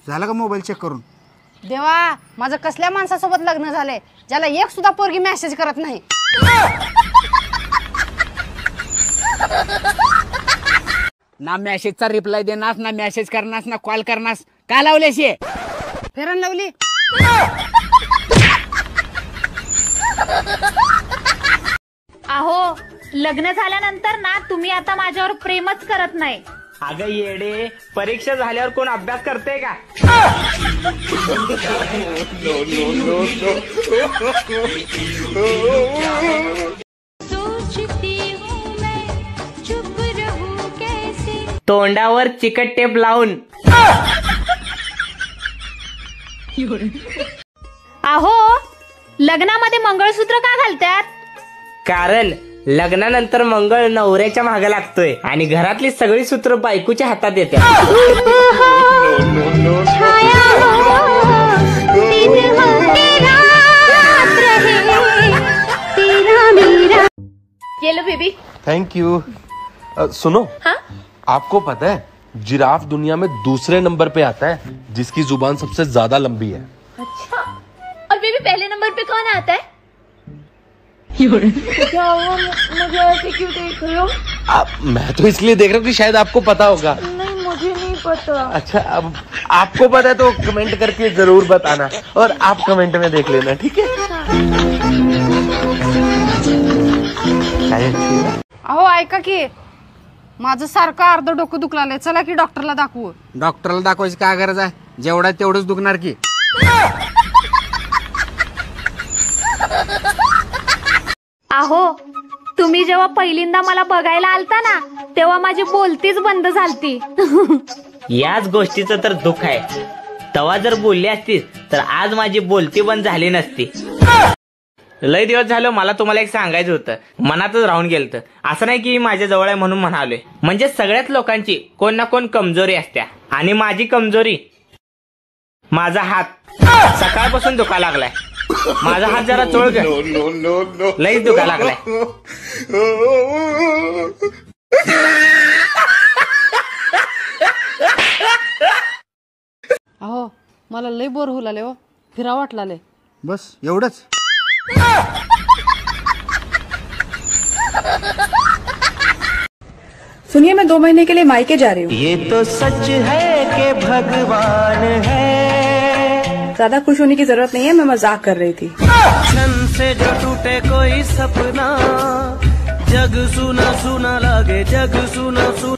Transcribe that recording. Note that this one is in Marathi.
झालं का मोबाईल चेक करून? देवा, माझं कसल्या माणसासोबत लग्न झालंय ज्याला एक सुद्धा पोरगी मेसेज करत नाही. ना मेसेजचा रिप्लाय देणार, ना मेसेज करणार, ना कॉल करणार. काय लावल्याशी फेरन लावली. अहो, लग्न झाल्यानंतर ना तुम्ही आता माझ्यावर प्रेमच करत नाही. अगं येडे, परीक्षा झाल्यावर कोण अभ्यास करते का? तोंडावर चिकट टेप लावून. अहो, लग्नामध्ये मंगळसूत्र का घालतात? कारण लग्नानंतर मंगळ नवऱ्याच्या मागे लागतोय आणि घरातली सगळी सूत्र बायकोच्या हातात येतात. ये लो बेबी. Thank you. सुनो, हाँ? आपको पता है जिराफ दुनिया में दूसरे नंबर पे आता है जिसकी जुबान सबसे ज्यादा लंबी है. अच्छा, और बेबी पहले नंबर पे कौन आता है? क्या हुआ, मुझे ऐसे क्यों देख रहे हो? मैं तो इसलिए देख रहा हूँ कि शायद आपको पता होगा. नहीं, मुझे नहीं पता. अच्छा, अब आपको पता है तो कमेंट करके जरूर बताना और आप कमेंट में देख लेना, ठीक है? अहो ऐका की, माझं सारखं अर्ध डोकं दुखलाय. चला की डॉक्टरला दाखवू. डॉक्टरला दाखवायची काय गरज आहे? जेवढा तेवढंच दुखणार की. अहो, तुम्ही जेव्हा पहिल्यांदा मला बघायला आलता ना तेव्हा माझी बोलतीच बंद झालती. याच गोष्टीचं तर दुःख आहे. तेव्हा जर बोलली असतीस तर आज माझी बोलती बंद झाली नसती. लय दिवस झालं मला तुम्हाला एक सांगायचं होतं, मनातच राहून गेलं. असं नाही की माझ्या जवळ आहे म्हणून म्हणालोय. म्हणजे सगळ्याच लोकांची कोण ना कोण कमजोरी असत्या आणि माझी कमजोरी माझा हात. सकाळपासून दुखा लागलाय. माझा हात जरा चोळ ग. लईच दुखा लागलाय. अहो, मला लय बोर होऊ लागले. हो, फिरा वाटलाले. बस एवढंच? सुनिए, मैं 2 महीने के लिए मायके जा रही हूँ. ये तो सच है कि भगवान है. ज्यादा खुश होने की जरूरत नहीं है, मैं मजाक कर रही थी. क्षण से जो टूटे कोई सपना, जग सुना सुना लागे, जग सुना सुना.